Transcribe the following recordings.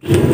Satu,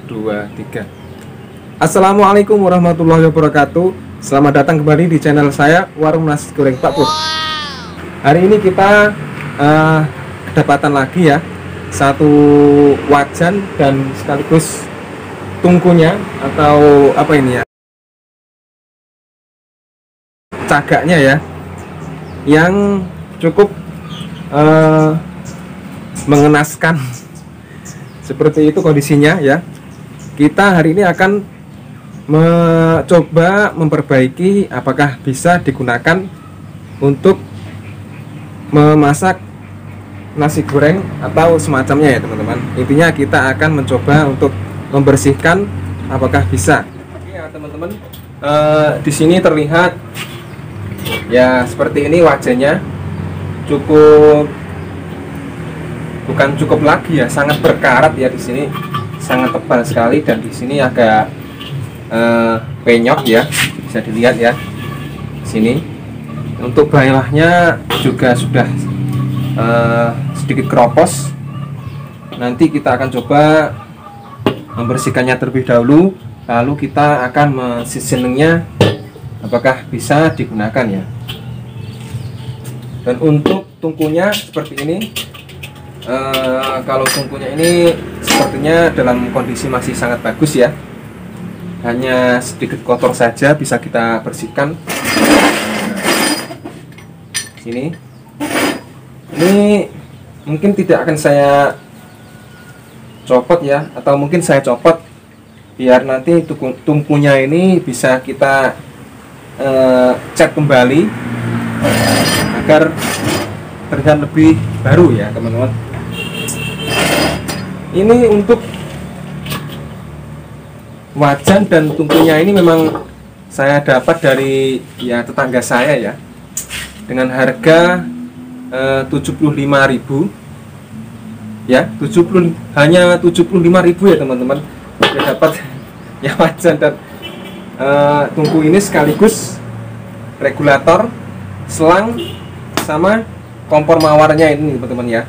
dua, tiga. Assalamualaikum warahmatullahi wabarakatuh. Selamat datang kembali di channel saya, Warung Nasi Goreng Pak Pur. Hari ini kita kedapatan lagi ya, satu wajan dan sekaligus tungkunya, atau apa ini ya, cagaknya ya, yang cukup mengenaskan. Seperti itu kondisinya ya. Kita hari ini akan mencoba memperbaiki apakah bisa digunakan untuk memasak nasi goreng atau semacamnya ya teman-teman. Intinya kita akan mencoba untuk membersihkan apakah bisa. Ya teman-teman, di sini terlihat ya seperti ini wajahnya, bukan cukup lagi ya, sangat berkarat ya. Di sini sangat tebal sekali dan di sini agak penyok ya, bisa dilihat ya. Sini untuk bawahnya juga sudah sedikit keropos. Nanti kita akan coba membersihkannya terlebih dahulu, lalu kita akan menseasoningnya apakah bisa digunakan ya. Dan untuk tungkunya seperti ini. Kalau tungkunya ini sepertinya dalam kondisi masih sangat bagus ya, hanya sedikit kotor saja, bisa kita bersihkan. Sini ini mungkin tidak akan saya copot ya, atau mungkin saya copot biar nanti tungkunya ini bisa kita cat kembali agar terlihat lebih baru ya teman-teman. Ini untuk wajan dan tungkunya ini memang saya dapat dari ya tetangga saya ya, dengan harga 75.000 ya, hanya 75.000 ya teman-teman. Saya dapat ya wajan dan tungku ini sekaligus regulator, selang, sama kompor mawarnya ini teman-teman ya.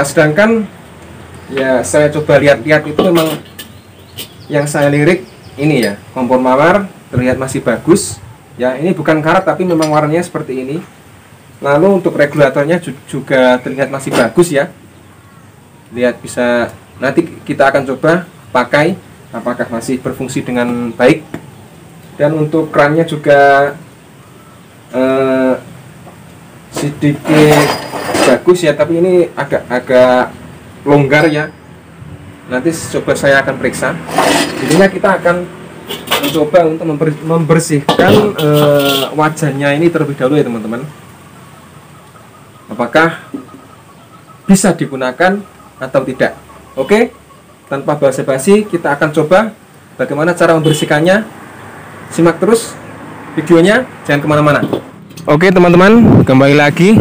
Sedangkan ya saya coba lihat-lihat itu memang yang saya lirik ini ya, kompor mawar terlihat masih bagus ya. Ini bukan karat tapi memang warnanya seperti ini. Lalu untuk regulatornya juga terlihat masih bagus ya. Lihat, bisa nanti kita akan coba pakai apakah masih berfungsi dengan baik. Dan untuk kerannya juga sedikit bagus ya, tapi ini agak longgar ya. Nanti coba saya akan periksa. Jadinya kita akan mencoba untuk membersihkan wajannya ini terlebih dahulu ya teman-teman. Apakah bisa digunakan atau tidak. Oke, tanpa basa-basi kita akan coba bagaimana cara membersihkannya. Simak terus videonya, jangan kemana-mana. Oke teman-teman, kembali lagi.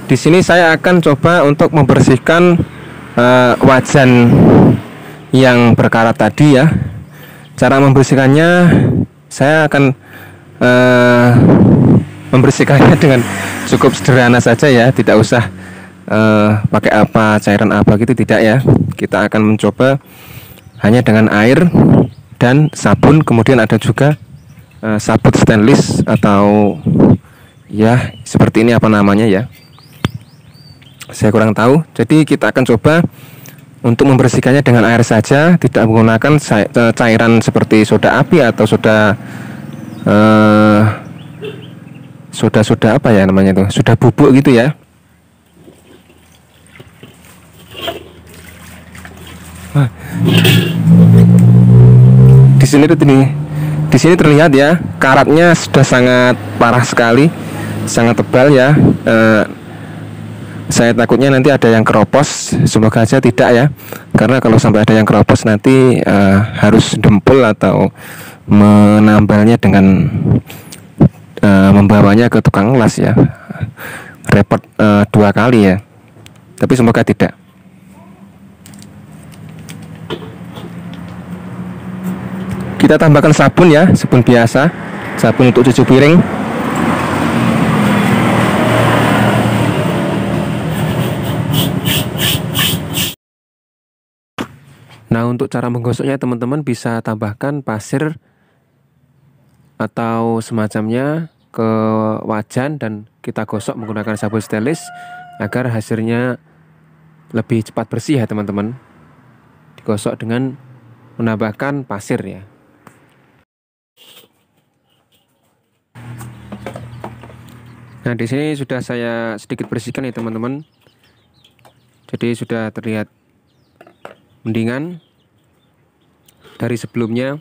Di sini saya akan coba untuk membersihkan wajan yang berkarat tadi ya. Cara membersihkannya, saya akan membersihkannya dengan cukup sederhana saja ya, tidak usah pakai apa, cairan apa gitu, tidak ya. Kita akan mencoba hanya dengan air dan sabun, kemudian ada juga sabut stainless atau ya seperti ini, apa namanya ya, saya kurang tahu. Jadi kita akan coba untuk membersihkannya dengan air saja, tidak menggunakan cairan seperti soda api atau soda apa ya namanya itu, soda bubuk gitu ya. Di sini terlihat ya, karatnya sudah sangat parah sekali, sangat tebal ya. Saya takutnya nanti ada yang keropos, semoga aja tidak ya, karena kalau sampai ada yang keropos nanti harus dempul atau menambalnya dengan membawanya ke tukang las ya, repot 2 kali ya, tapi semoga tidak. Kita tambahkan sabun ya, sabun biasa, sabun untuk cuci piring. Nah, untuk cara menggosoknya teman-teman bisa tambahkan pasir atau semacamnya ke wajan dan kita gosok menggunakan sabun stainless agar hasilnya lebih cepat bersih ya teman-teman. Digosok dengan menambahkan pasir ya. Nah, di sini sudah saya sedikit bersihkan ya teman-teman. Jadi sudah terlihat mendingan dari sebelumnya.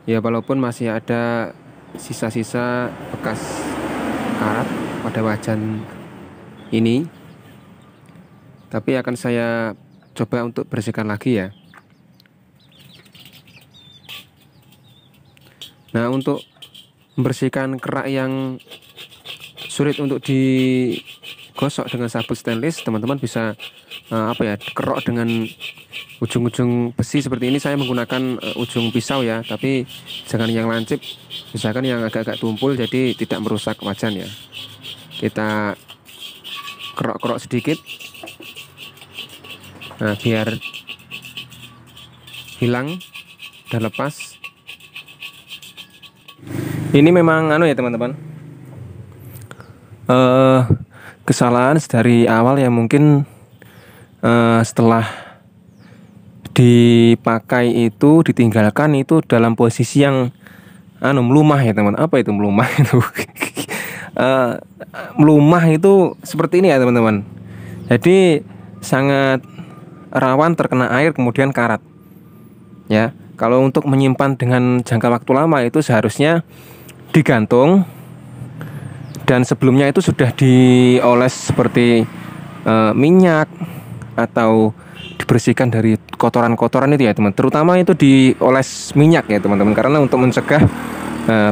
Ya, walaupun masih ada sisa-sisa bekas karat pada wajan ini, tapi akan saya coba untuk bersihkan lagi ya. Nah, untuk membersihkan kerak yang sulit untuk digosok dengan sabun stainless, teman-teman bisa kerok dengan ujung-ujung besi seperti ini. Saya menggunakan ujung pisau ya, tapi jangan yang lancip, misalkan yang agak-agak tumpul jadi tidak merusak wajan ya. Kita kerok-kerok sedikit, nah biar hilang dan lepas. Ini memang ya teman-teman, kesalahan dari awal ya, mungkin setelah dipakai itu ditinggalkan itu dalam posisi yang melumah ya teman. Apa itu melumah itu? Melumah itu seperti ini ya teman-teman. Jadi sangat rawan terkena air kemudian karat ya. Kalau untuk menyimpan dengan jangka waktu lama itu seharusnya digantung, dan sebelumnya itu sudah dioles seperti minyak atau dibersihkan dari kotoran-kotoran itu ya teman. Terutama itu dioles minyak ya teman-teman, karena untuk mencegah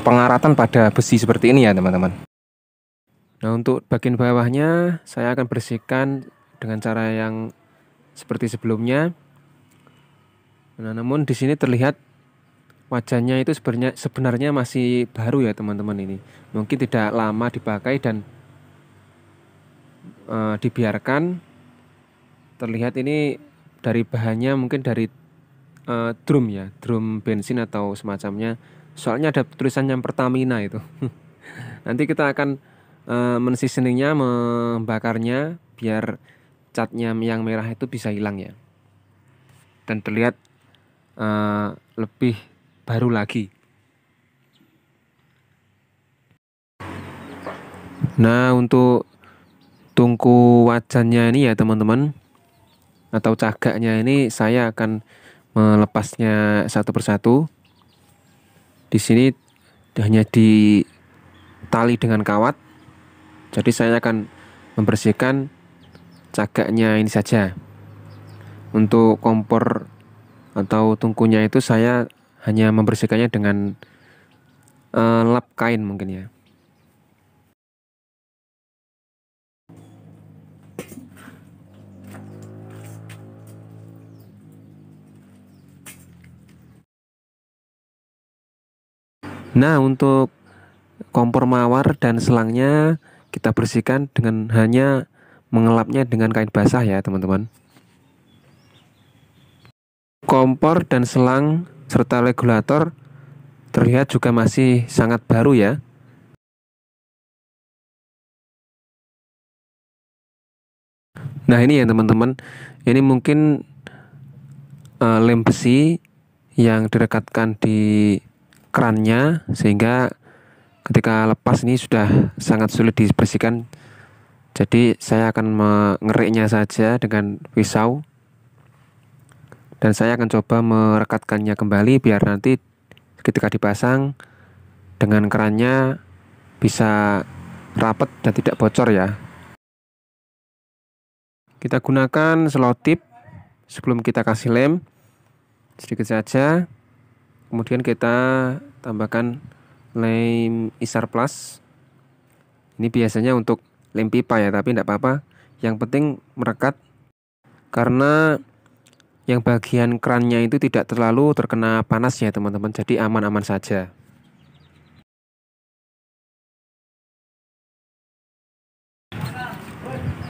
pengaratan pada besi seperti ini ya teman-teman. Nah, untuk bagian bawahnya saya akan bersihkan dengan cara yang seperti sebelumnya. Nah, namun di sini terlihat wajannya itu sebenarnya masih baru ya teman-teman ini. Mungkin tidak lama dipakai dan dibiarkan. Terlihat ini dari bahannya mungkin dari drum ya, drum bensin atau semacamnya. Soalnya ada tulisannya Pertamina itu. Nanti kita akan men-seasoningnya, membakarnya biar catnya yang merah itu bisa hilang ya, dan terlihat lebih baru lagi. Nah, untuk tungku wajannya ini ya teman-teman, atau cagaknya ini saya akan melepasnya satu persatu. Di sini hanya ditali dengan kawat. Jadi saya akan membersihkan cagaknya ini saja. Untuk kompor atau tungkunya itu saya hanya membersihkannya dengan lap kain mungkin ya. Nah, untuk kompor mawar dan selangnya kita bersihkan dengan hanya mengelapnya dengan kain basah ya teman-teman. Kompor dan selang serta regulator terlihat juga masih sangat baru ya. Nah, ini ya teman-teman, ini mungkin lem besi yang direkatkan di kerannya, sehingga ketika lepas ini sudah sangat sulit dibersihkan. Jadi saya akan mengeriknya saja dengan pisau, dan saya akan coba merekatkannya kembali biar nanti ketika dipasang dengan kerannya bisa rapat dan tidak bocor ya. Kita gunakan selotip sebelum kita kasih lem sedikit saja, kemudian kita tambahkan lem Isar Plus. Ini biasanya untuk lem pipa ya, tapi tidak apa-apa. Yang penting merekat, karena yang bagian kerannya itu tidak terlalu terkena panas ya teman-teman, jadi aman-aman saja.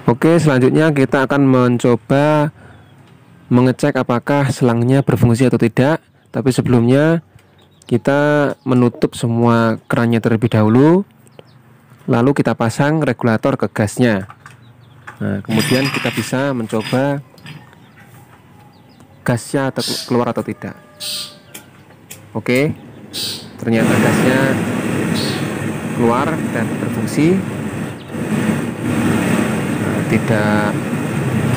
Oke, selanjutnya kita akan mencoba mengecek apakah selangnya berfungsi atau tidak. Tapi sebelumnya kita menutup semua kerannya terlebih dahulu, lalu kita pasang regulator ke gasnya. Nah, kemudian kita bisa mencoba gasnya atau keluar atau tidak. Oke, ternyata gasnya keluar dan berfungsi, tidak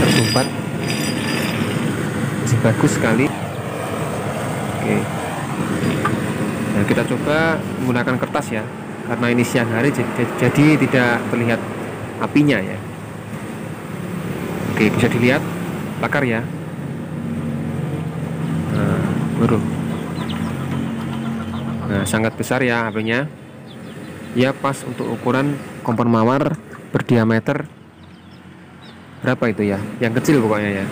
tersumbat, masih bagus sekali. Oke, nah kita coba menggunakan kertas ya, karena ini siang hari jadi tidak terlihat apinya ya. Oke, bisa dilihat bakar ya. Nah, sangat besar ya apinya. Ya, pas untuk ukuran kompor mawar berdiameter berapa itu ya? Yang kecil pokoknya ya.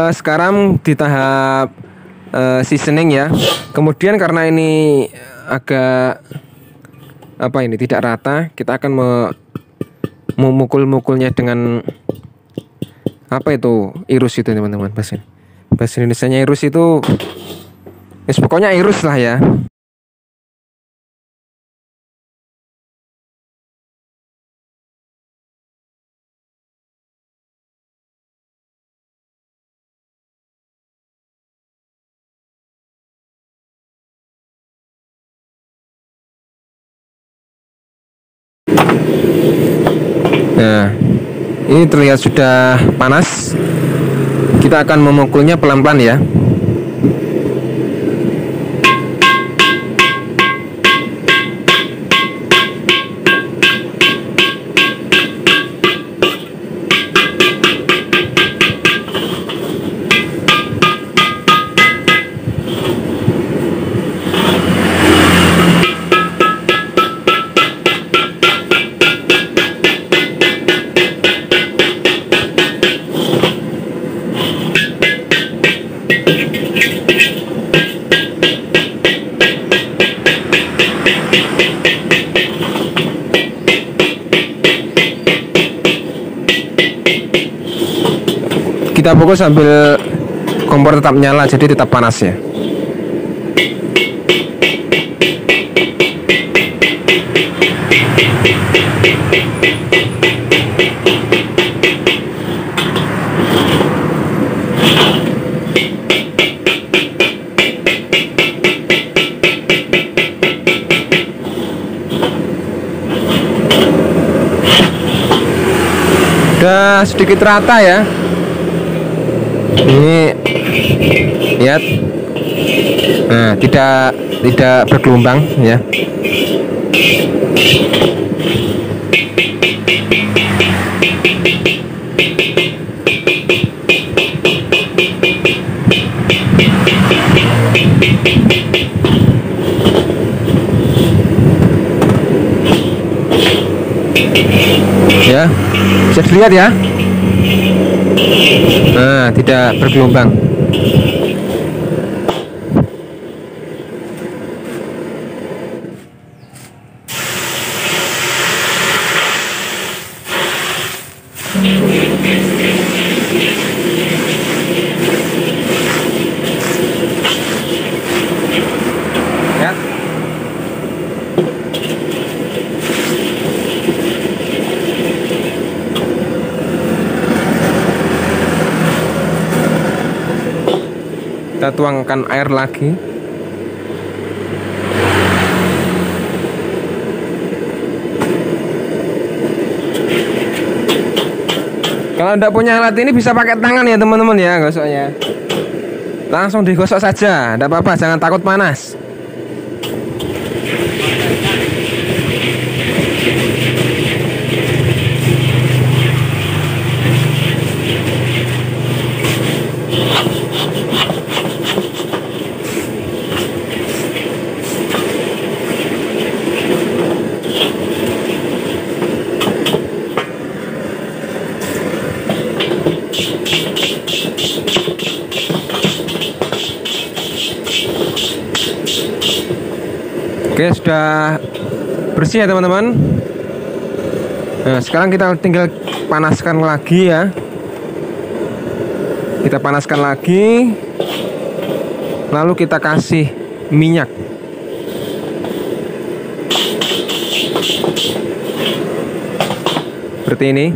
Sekarang di tahap seasoning ya. Kemudian karena ini agak apa ini tidak rata, kita akan memukul-mukulnya dengan apa itu, irus itu teman-teman. Bahasa Indonesianya irus itu pokoknya irus lah ya. Nah, ini terlihat sudah panas. Kita akan memukulnya pelan-pelan ya. Kita pukul sambil kompor tetap nyala, jadi tetap panas ya. Udah sedikit rata ya. Ini lihat, nah tidak bergelombang ya. Ya, bisa dilihat ya. Nah, tidak bergelombang. Ya. Kita tuangkan air lagi. Kalau tidak punya alat ini bisa pakai tangan ya teman-teman ya, gosoknya. Langsung digosok saja, tidak apa-apa, jangan takut panas. sudah bersih ya teman-teman. Nah, sekarang kita tinggal panaskan lagi ya. Kita panaskan lagi, lalu kita kasih minyak. Seperti ini.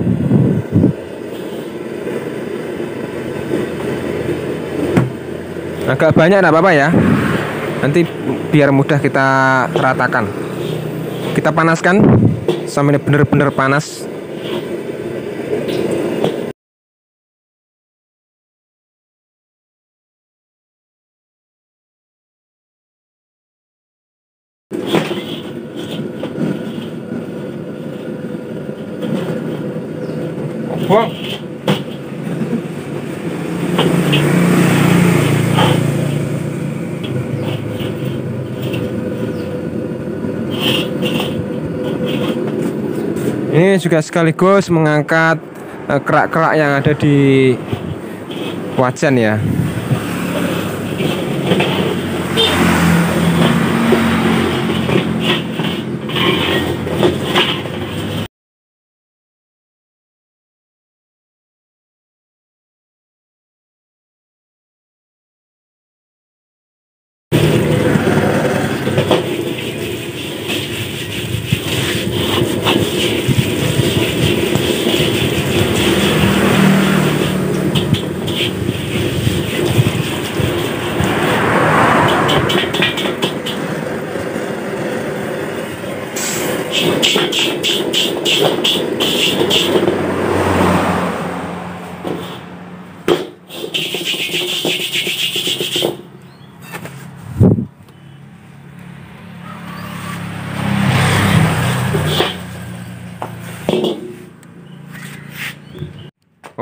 Agak banyak enggak apa-apa ya. Nanti biar mudah kita ratakan. Kita panaskan sampai benar-benar panas. Buang. Ini juga sekaligus mengangkat kerak-kerak yang ada di wajan ya.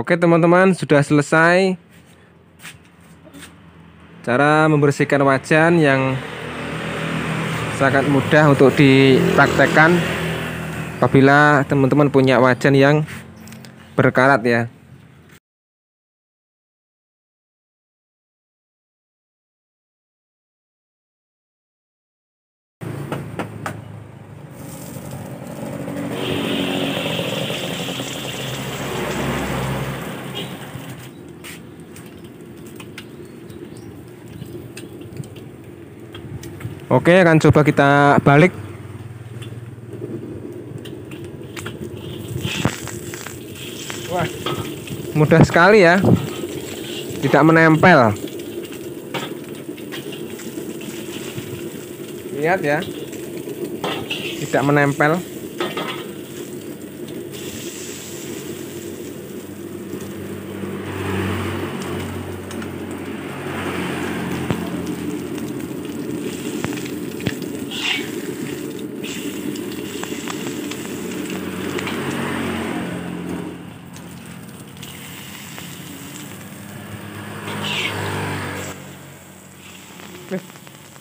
Oke teman-teman, sudah selesai cara membersihkan wajan yang sangat mudah untuk dipraktekkan apabila teman-teman punya wajan yang berkarat ya. Oke, akan coba kita balik. Wah, mudah sekali ya, tidak menempel. Lihat ya, tidak menempel.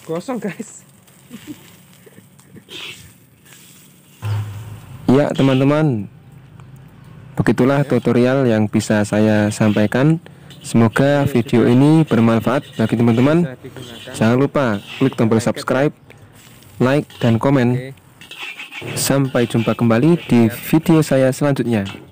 Gosong guys. Ya teman-teman, begitulah tutorial yang bisa saya sampaikan. Semoga video ini bermanfaat bagi teman-teman. Jangan lupa klik tombol subscribe, like, dan komen. Sampai jumpa kembali di video saya selanjutnya.